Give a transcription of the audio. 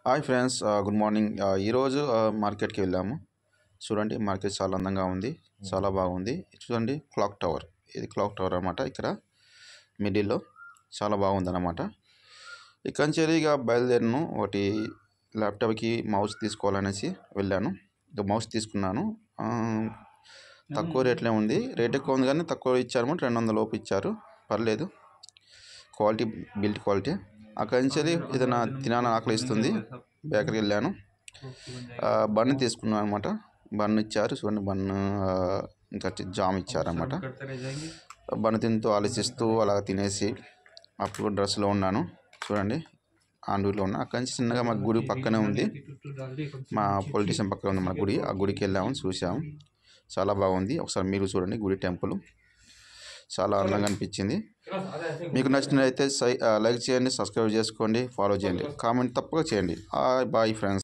Hi friends, good morning. ఈరోజు మార్కెట్కి వెళ్ళాము. చూడండి, మార్కెట్ చాలా అందంగా ఉంది, చాలా బాగుంది. చూడండి, క్లాక్ టవర్. ఇది క్లాక్ టవర్ అన్నమాట. ఇక్కడ మిడిల్లో చాలా బాగుంది అన్నమాట. ఇక్కడ నుంచి ఇక బయలుదేరాను. ఒకటి ల్యాప్టాప్కి మౌస్ తీసుకోవాలనేసి వెళ్ళాను. ఇక మౌస్ తీసుకున్నాను. తక్కువ రేట్లే ఉంది. రేట్ ఎక్కువ ఉంది కానీ తక్కువ ఇచ్చారు. 200 లోపు ఇచ్చారు, పర్లేదు. Quality, build quality. అక్కడి నుంచి ఏదైనా తినాలని ఆకలి ఇస్తుంది. బేకరీకి వెళ్ళాను. బన్ తీసుకున్నాను అనమాట. బన్ ఇచ్చారు, చూడండి. బన్ ఇంకా జామ్ ఇచ్చారన్నమాట. బన్ తింటూ ఆలోచిస్తూ అలా తినేసి అప్పుడు డ్రెస్లో ఉన్నాను. చూడండి, ఆండూరులో ఉన్నా. అక్కడి నుంచి చిన్నగా మా గుడి పక్కనే ఉంది, మా పొలిటీషియన్ పక్కన ఉంది మన గుడి. ఆ గుడికి వెళ్ళాము, చూసాము. చాలా బాగుంది. ఒకసారి మీరు చూడండి, గుడి టెంపుల్ చాలా అందంగా అనిపించింది. మీకు నచ్చినట్లయితే లైక్ చేయండి, సబ్స్క్రైబ్ చేసుకోండి, ఫాలో చేయండి, కామెంట్ తప్పక చేయండి. Bye friends.